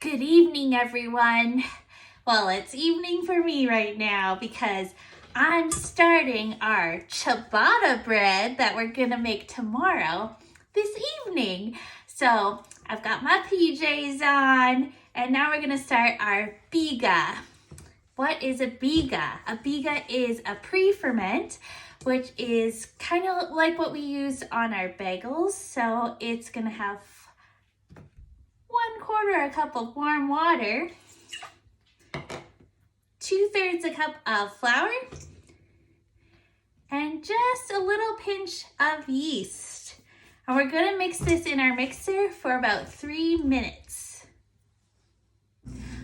Good evening, everyone. Well, it's evening for me right now because I'm starting our ciabatta bread that we're gonna make tomorrow this evening. So I've got my PJs on and now we're gonna start our biga. What is a biga? A biga is a pre-ferment, which is kind of like what we use on our bagels. So it's gonna have 1/4 a cup of warm water, 2/3 a cup of flour, and just a little pinch of yeast. And we're gonna mix this in our mixer for about 3 minutes.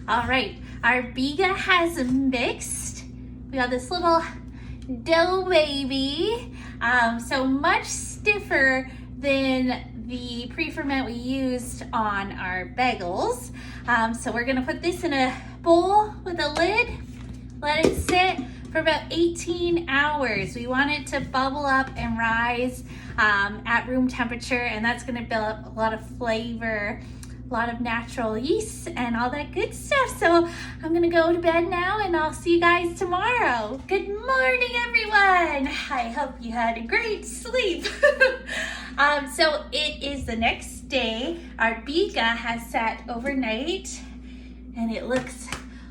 All right, our biga has mixed. We got this little dough baby, so much stiffer than the pre-ferment we used on our bagels. So we're gonna put this in a bowl with a lid, let it sit for about 18 hours. We want it to bubble up and rise at room temperature, and that's gonna build up a lot of flavor, a lot of natural yeast and all that good stuff. So I'm gonna go to bed now and I'll see you guys tomorrow. Good morning, everyone. I hope you had a great sleep. So it is the next day. Our biga has sat overnight and it looks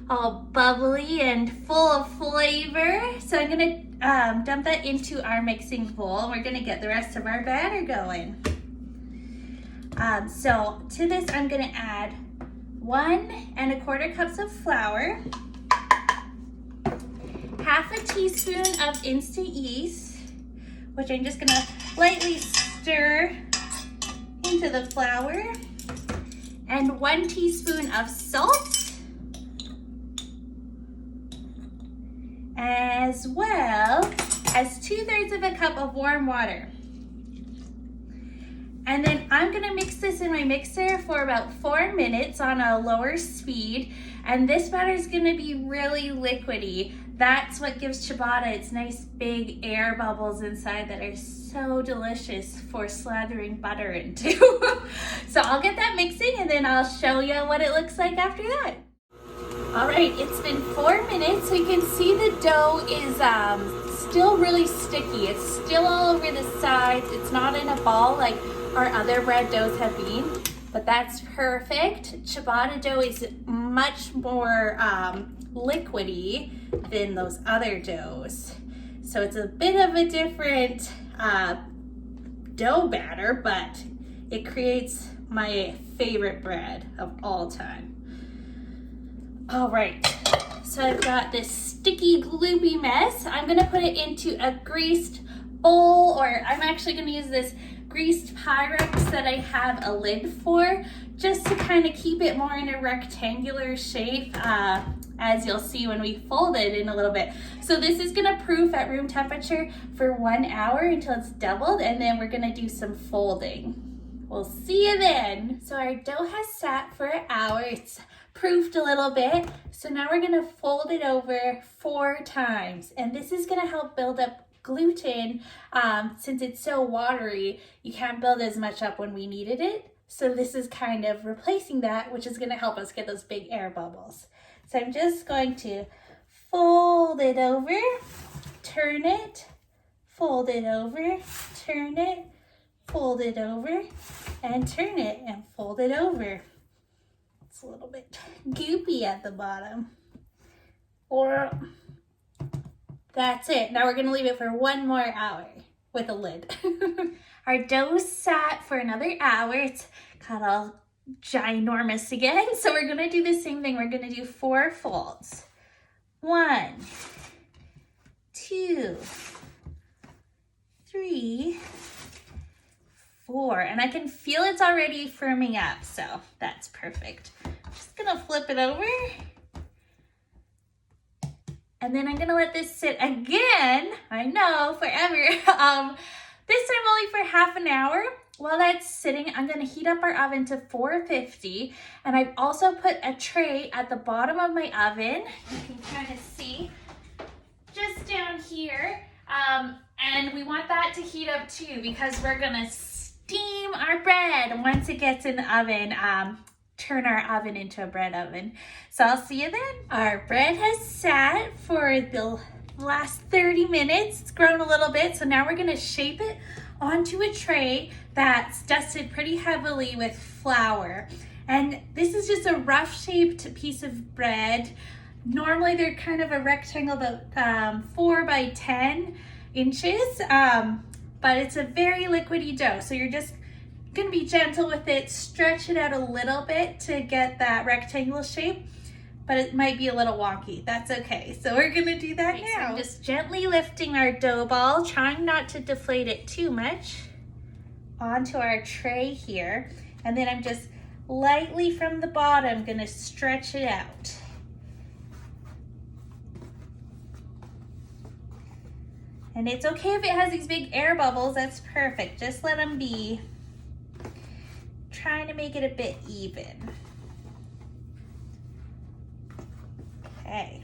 all bubbly and full of flavor. So I'm gonna dump that into our mixing bowl and we're gonna get the rest of our batter going. So to this, I'm gonna add 1 1/4 cups of flour, 1/2 teaspoon of instant yeast, which I'm just gonna lightly stir into the flour, and 1 teaspoon of salt, as well as 2/3 of a cup of warm water. And then I'm gonna mix this in my mixer for about 4 minutes on a lower speed. And this batter is gonna be really liquidy. That's what gives ciabatta its nice big air bubbles inside that are so delicious for slathering butter into. So I'll get that mixing and then I'll show you what it looks like after that. All right, it's been 4 minutes. So you can see the dough is still really sticky. It's still all over the sides. It's not in a ball like our other bread doughs have been, but that's perfect. Ciabatta dough is much more liquidy than those other doughs. So it's a bit of a different dough batter, but it creates my favorite bread of all time. All right, so I've got this sticky gloopy mess. I'm gonna put it into a greased bowl, or I'm actually gonna use this greased Pyrex that I have a lid for, just to kind of keep it more in a rectangular shape, as you'll see when we fold it in a little bit. So this is gonna proof at room temperature for 1 hour until it's doubled, and then we're gonna do some folding. We'll see you then. So our dough has sat for an hour. It's proofed a little bit. So now we're gonna fold it over 4 times, and this is gonna help build up gluten. Since it's so watery, you can't build as much up when we needed it. So this is kind of replacing that, which is gonna help us get those big air bubbles. So I'm just going to fold it over, turn it, fold it over, turn it, fold it over, and turn it and fold it over. It's a little bit goopy at the bottom. Or that's it. Now we're gonna leave it for 1 more hour with a lid. Our dough sat for another hour. It's got all ginormous again. So we're gonna do the same thing. We're gonna do 4 folds. 1, 2, 3, 4. And I can feel it's already firming up, so that's perfect. I'm just gonna flip it over. And then I'm gonna let this sit again, I know, forever. This time only for half an hour. While that's sitting, I'm gonna heat up our oven to 450. And I've also put a tray at the bottom of my oven. You can kind of see just down here. And we want that to heat up too because we're gonna steam our bread once it gets in the oven. turn our oven into a bread oven. So I'll see you then. Our bread has sat for the last 30 minutes. It's grown a little bit, so now we're gonna shape it onto a tray that's dusted pretty heavily with flour. And this is just a rough shaped piece of bread. Normally they're kind of a rectangle about 4 by 10 inches, but it's a very liquidy dough. So you're just gonna be gentle with it, stretch it out a little bit to get that rectangle shape, but it might be a little wonky. That's okay. So we're gonna do that now. So I'm just gently lifting our dough ball, trying not to deflate it too much, onto our tray here. And then I'm just lightly from the bottom gonna stretch it out. And it's okay if it has these big air bubbles, that's perfect. Just let them be. Trying to make it a bit even. Okay.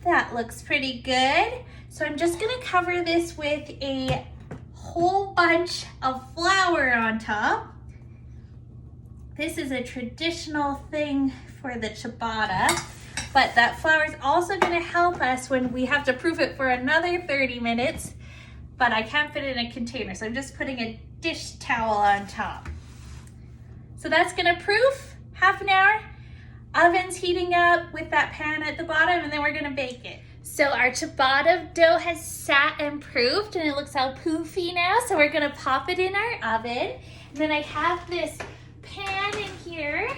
That looks pretty good. So I'm just gonna cover this with a whole bunch of flour on top. This is a traditional thing for the ciabatta, but that flour is also gonna help us when we have to proof it for another 30 minutes, but I can't fit it in a container, so I'm just putting a dish towel on top. So that's gonna proof half an hour. Oven's heating up with that pan at the bottom, and then we're gonna bake it. So our ciabatta dough has sat and proofed, and it looks all poofy now, so we're gonna pop it in our oven. And then I have this pan in here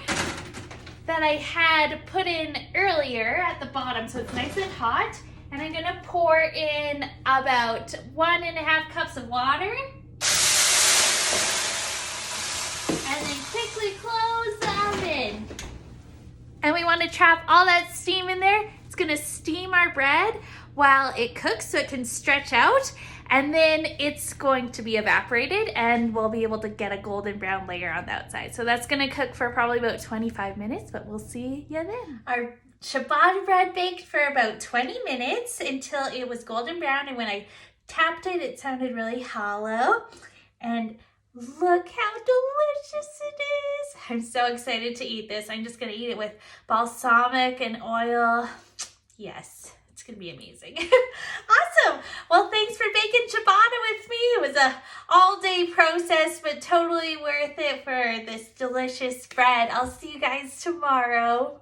that I had put in earlier at the bottom, so it's nice and hot. And I'm gonna pour in about 1.5 cups of water. And then quickly close the oven. And we want to trap all that steam in there. It's gonna steam our bread while it cooks so it can stretch out. And then it's going to be evaporated and we'll be able to get a golden brown layer on the outside. So that's gonna cook for probably about 25 minutes, but we'll see you then. Our ciabatta bread baked for about 20 minutes until it was golden brown. And when I tapped it, it sounded really hollow. And look how delicious it is. I'm so excited to eat this. I'm just gonna eat it with balsamic and oil. Yes, it's gonna be amazing. Awesome. Well, thanks for baking ciabatta with me. It was a all-day process, but totally worth it for this delicious bread. I'll see you guys tomorrow.